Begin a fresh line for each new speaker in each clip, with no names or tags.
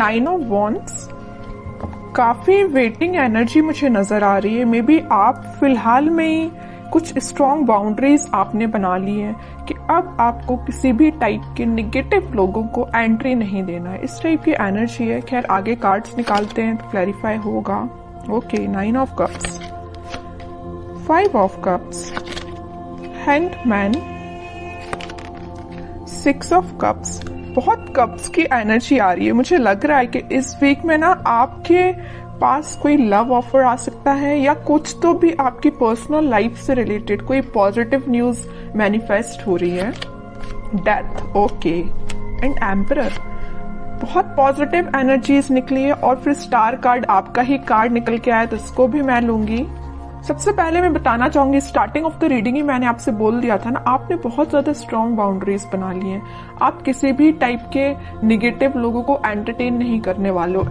9 of wands, काफी waiting energy मुझे नजर आ रही है। मे बी आप फिलहाल में ही कुछ स्ट्रॉन्ग बाउंड्रीज आपने बना ली है कि अब आपको किसी भी टाइप के निगेटिव लोगों को एंट्री नहीं देना है, इस टाइप की एनर्जी है। खैर आगे कार्ड्स निकालते हैं तो क्लैरिफाई होगा। Okay, 9 of cups, 5 of cups, hanged man, 6 of cups. बहुत कप्स की एनर्जी आ रही है। मुझे लग रहा है कि इस वीक में ना आपके पास कोई लव ऑफर आ सकता है या कुछ तो भी आपकी पर्सनल लाइफ से रिलेटेड कोई पॉजिटिव न्यूज मैनिफेस्ट हो रही है। डेथ, ओके, एंड एम्परर, बहुत पॉजिटिव एनर्जीज निकली है। और फिर स्टार कार्ड, आपका ही कार्ड निकल के आया तो इसको भी मैं लूंगी। सबसे पहले मैं बताना चाहूंगी, स्टार्टिंग ऑफ द रीडिंग ही मैंने आपसे बोल दिया था ना, आपने बहुत ज्यादा स्ट्रॉन्ग बाउंड्रीज बना ली हैं। आप किसी भी टाइप के निगेटिव लोगों को एंटरटेन नहीं करने वाले हो।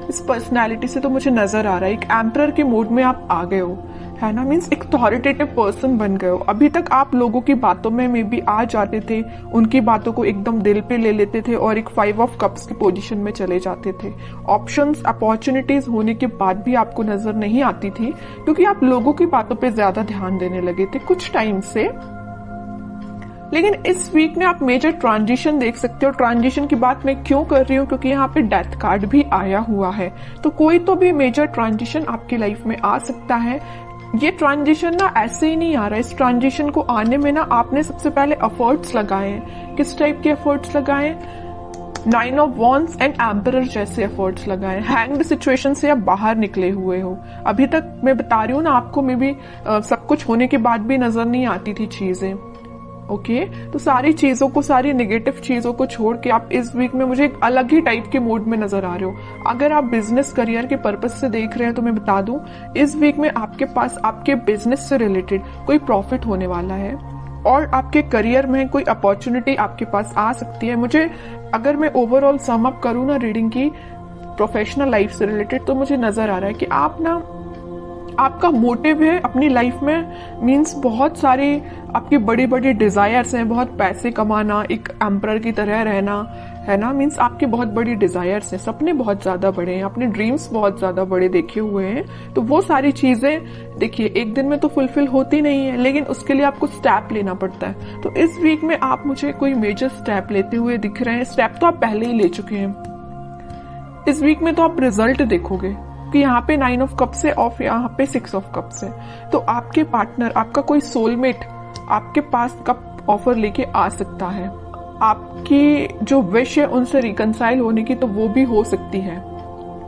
इस पर्सनैलिटी से तो मुझे नजर आ रहा है एक एम्परर के मोड में आप आ गए हो, है ना। मीन्स एक अथॉरिटेटिव पर्सन बन गए हो। अभी तक आप लोगों की बातों में मे बी आ जाते थे, उनकी बातों को एकदम दिल पे ले लेते थे और एक 5 ऑफ कप्स की पोजीशन में चले जाते थे। ऑप्शंस, अपॉर्चुनिटीज होने के बाद भी आपको नजर नहीं आती थी क्योंकि आप लोगों की बातों पे ज्यादा ध्यान देने लगे थे कुछ टाइम से। लेकिन इस वीक में आप मेजर ट्रांजिशन देख सकते हो। ट्रांजिशन की बात मैं क्यों कर रही हूँ, क्योंकि यहाँ पे डेथ कार्ड भी आया हुआ है। तो कोई तो भी मेजर ट्रांजिशन आपकी लाइफ में आ सकता है। ये ट्रांजिशन ना ऐसे ही नहीं आ रहा है। इस ट्रांजिशन को आने में ना आपने सबसे पहले एफर्ट्स लगाए हैं। किस टाइप के एफर्ट्स लगाए? 9 ऑफ वॉन्ड्स एंड एम्परर जैसे एफर्ट्स लगाए। हैंग्ड सिचुएशन से आप बाहर निकले हुए हो। अभी तक मैं बता रही हूँ ना आपको, मे बी सब कुछ होने के बाद भी नजर नहीं आती थी चीजें। ओके, तो सारी चीजों को, सारी नेगेटिव चीजों को छोड़ के आप इस वीक में मुझे एक अलग ही टाइप के मूड में नजर आ रहे हो। अगर आप बिजनेस करियर के पर्पज से देख रहे हैं तो मैं बता दूं, इस वीक में आपके पास आपके बिजनेस से रिलेटेड कोई प्रॉफिट होने वाला है और आपके करियर में कोई अपॉर्चुनिटी आपके पास आ सकती है। मुझे, अगर मैं ओवरऑल सम अप करूं ना रीडिंग की प्रोफेशनल लाइफ से रिलेटेड, तो मुझे नजर आ रहा है कि आप ना, आपका मोटिव है अपनी लाइफ में, मीन्स बहुत सारी आपकी बड़ी बड़ी डिजायर्स हैं। बहुत पैसे कमाना, एक एम्परर की तरह रहना, है ना। मीन्स आपकी बहुत बड़ी डिजायर्स हैं, सपने बहुत ज्यादा बड़े हैं, अपने ड्रीम्स बहुत ज्यादा बड़े देखे हुए हैं। तो वो सारी चीजें देखिए एक दिन में तो फुलफिल होती नहीं है, लेकिन उसके लिए आपको स्टेप लेना पड़ता है। तो इस वीक में आप मुझे कोई मेजर स्टेप लेते हुए दिख रहे हैं। स्टेप तो आप पहले ही ले चुके हैं। इस वीक में तो आप रिजल्ट देखोगे कि यहाँ पे 9 ऑफ कप्स है और यहाँ पे 6 ऑफ कप्स है। तो आपके पार्टनर, आपका कोई सोलमेट आपके पास कप ऑफर लेके आ सकता है। आपकी जो विश है उनसे रिकंसाइल होने की, तो वो भी हो सकती है।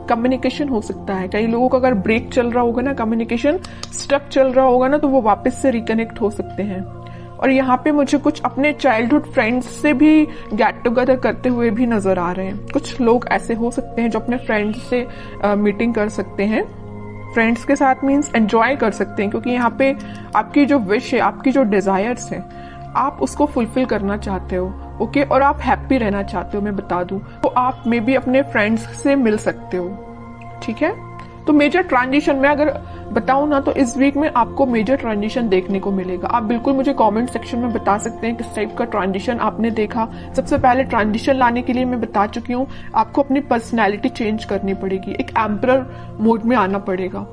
कम्युनिकेशन हो सकता है। कई लोगों का अगर ब्रेक चल रहा होगा ना, कम्युनिकेशन स्टक चल रहा होगा ना, तो वो वापस से रिकनेक्ट हो सकते हैं। और यहाँ पे मुझे कुछ अपने चाइल्डहुड फ्रेंड्स से भी गेट टुगेदर करते हुए भी नजर आ रहे हैं। कुछ लोग ऐसे हो सकते हैं जो अपने फ्रेंड्स से मीटिंग कर सकते हैं। फ्रेंड्स के साथ मीन्स एंजॉय कर सकते हैं, क्योंकि यहाँ पे आपकी जो विश है, आपकी जो डिजायर्स है, आप उसको फुलफिल करना चाहते हो। ओके, और आप हैप्पी रहना चाहते हो, मैं बता दूं, तो आप मे बी अपने फ्रेंड्स से मिल सकते हो। ठीक है, तो मेजर ट्रांजिशन में अगर बताऊं ना, तो इस वीक में आपको मेजर ट्रांजिशन देखने को मिलेगा। आप बिल्कुल मुझे कमेंट सेक्शन में बता सकते हैं किस टाइप का ट्रांजिशन आपने देखा। सबसे पहले ट्रांजिशन लाने के लिए मैं बता चुकी हूँ, आपको अपनी पर्सनैलिटी चेंज करनी पड़ेगी, एक एम्परर मोड में आना पड़ेगा।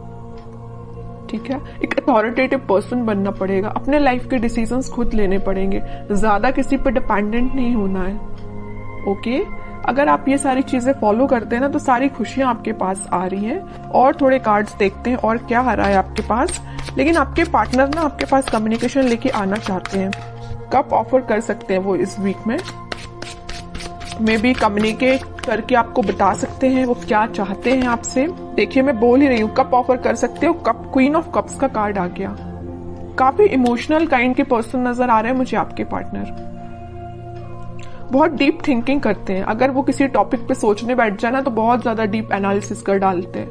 ठीक है, एक अथॉरिटेटिव पर्सन बनना पड़ेगा, अपने लाइफ के डिसीजंस खुद लेने पड़ेंगे, ज्यादा किसी पर डिपेंडेंट नहीं होना है। ओके, अगर आप ये सारी चीजें फॉलो करते हैं ना, तो सारी खुशियां आपके पास आ रही हैं। और थोड़े कार्ड्स देखते हैं और क्या आ रहा है आपके पास। लेकिन आपके पार्टनर ना आपके पास कम्युनिकेशन लेके आना चाहते हैं। कब ऑफर कर सकते हैं वो इस वीक में, मे बी कम्युनिकेट करके आपको बता सकते हैं वो क्या चाहते हैं आपसे। देखिए मैं बोल ही रही हूँ, कब ऑफर कर सकते हो। कप, क्वीन ऑफ कप्स का कार्ड आ गया। काफी इमोशनल काइंड के पर्सन नजर आ रहे हैं मुझे आपके पार्टनर। बहुत डीप थिंकिंग करते हैं। अगर वो किसी टॉपिक पे सोचने बैठ जाए ना, तो बहुत ज्यादा डीप एनालिसिस कर डालते हैं,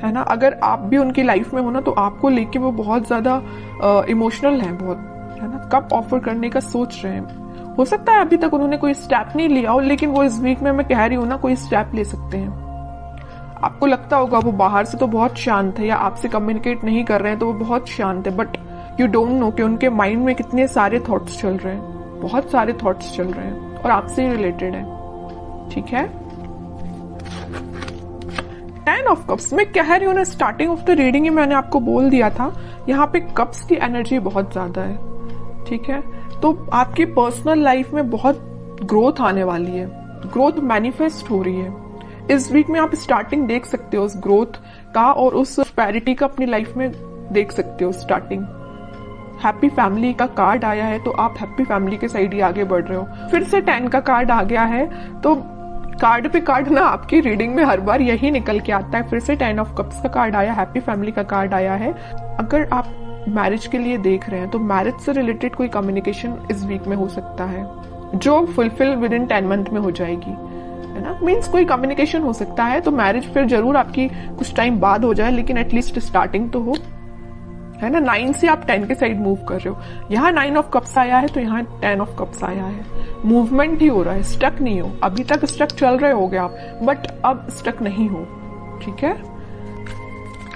है ना। अगर आप भी उनकी लाइफ में हो ना, तो आपको लेके वो बहुत ज्यादा इमोशनल है, बहुत, है ना। कब ऑफर करने का सोच रहे हैं। हो सकता है अभी तक उन्होंने कोई स्टेप नहीं लिया हो, लेकिन वो इस वीक में, मैं कह रही हूँ ना, कोई स्टेप ले सकते हैं। आपको लगता होगा वो बाहर से तो बहुत शांत है, या आपसे कम्युनिकेट नहीं कर रहे हैं तो वो बहुत शांत है, बट यू डोंट नो कि उनके माइंड में कितने सारे थॉट्स चल रहे हैं। बहुत सारे थॉट्स चल रहे हैं और आपसे ही रिलेटेड है। ठीक है, 10 ऑफ कप्स, मैं कह रही हूँ ना, स्टार्टिंग ऑफ द रीडिंग ही मैंने आपको बोल दिया था, यहाँ पे कप्स की एनर्जी बहुत ज्यादा है, ठीक है। तो आपकी पर्सनल लाइफ में बहुत ग्रोथ आने वाली है, ग्रोथ मैनिफेस्ट हो रही है। इस वीक में आप स्टार्टिंग देख सकते हो उस ग्रोथ का, और उस प्रोस्पेरिटी का अपनी लाइफ में देख सकते हो स्टार्टिंग। हैप्पी फैमिली का कार्ड आया है, तो आप हैप्पी फैमिली के साइड ही आगे बढ़ रहे हो। फिर से 10 का कार्ड आ गया है, तो कार्ड पे कार्ड ना आपकी रीडिंग में हर बार यही निकल के आता है। फिर से 10 ऑफ कप्स का कार्ड आया, हैप्पी फैमिली का कार्ड आया है। अगर आप मैरिज के लिए देख रहे हैं तो मैरिज से रिलेटेड कोई कम्युनिकेशन इस वीक में हो सकता है, जो फुलफिल विद इन 10 मंथ में हो जाएगी, है ना। मीन्स कोई कम्युनिकेशन हो सकता है, तो मैरिज फिर जरूर आपकी कुछ टाइम बाद हो जाए, लेकिन एटलीस्ट स्टार्टिंग तो हो, है ना। 9 से आप 10 के साइड मूव कर रहे हो। यहाँ 9 ऑफ कप्स आया है, तो यहाँ 10 ऑफ कप्स आया है। मूवमेंट ही हो रहा है, स्टक नहीं हो। अभी तक स्टक चल रहे होगे आप, बट अब स्टक नहीं हो, ठीक है।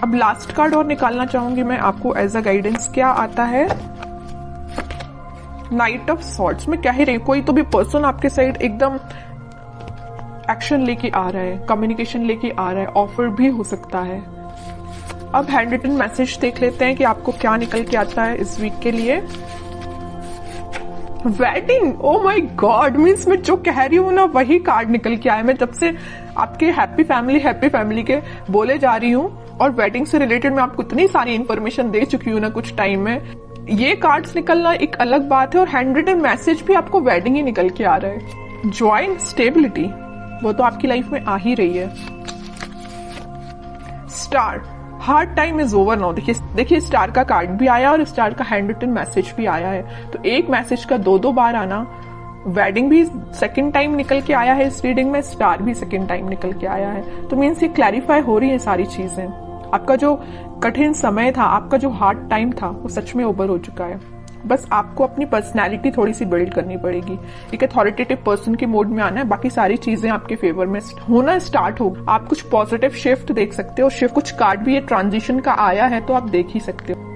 अब लास्ट कार्ड और निकालना चाहूंगी मैं आपको एज अ गाइडेंस। क्या आता है? Night of swords. मैं कह ही रही हूँ, कोई तो भी पर्सन आपके साइड एकदम एक्शन लेके आ रहा है, कम्युनिकेशन लेके आ रहा है, ऑफर भी हो सकता है। अब हैंड रिटन मैसेज देख लेते हैं कि आपको क्या निकल के आता है इस वीक के लिए। Wedding, oh my God, means मैं जो कह रही हूँ ना वही कार्ड निकल के आया। मैं तब से आपके हैप्पी फैमिली के बोले जा रही हूँ, और वेडिंग से रिलेटेड मैं आपको इतनी सारी इन्फॉर्मेशन दे चुकी हूँ ना कुछ टाइम में। ये कार्ड्स निकलना एक अलग बात है, और हैंड रिटन मैसेज भी आपको वेडिंग ही निकल के आ रहा है। जॉय एंड स्टेबिलिटी, वो तो आपकी लाइफ में आ ही रही है। Star, hard time is over now. देखिए स्टार का कार्ड भी आया और स्टार का हैंड रिटन मैसेज भी आया है, तो एक मैसेज का दो बार आना। वेडिंग भी सेकंड टाइम निकल के आया है इस रीडिंग में, स्टार भी सेकंड टाइम निकल के आया है। तो मीन्स ये क्लैरिफाई हो रही है सारी चीजें। आपका जो कठिन समय था, आपका जो हार्ड टाइम था, वो सच में ओवर हो चुका है। बस आपको अपनी पर्सनैलिटी थोड़ी सी बिल्ड करनी पड़ेगी, एक अथॉरिटेटिव पर्सन के मोड में आना है, बाकी सारी चीजें आपके फेवर में होना स्टार्ट हो। आप कुछ पॉजिटिव शिफ्ट देख सकते हो, शिफ्ट कुछ कार्ड भी ये ट्रांजिशन का आया है, तो आप देख ही सकते हो।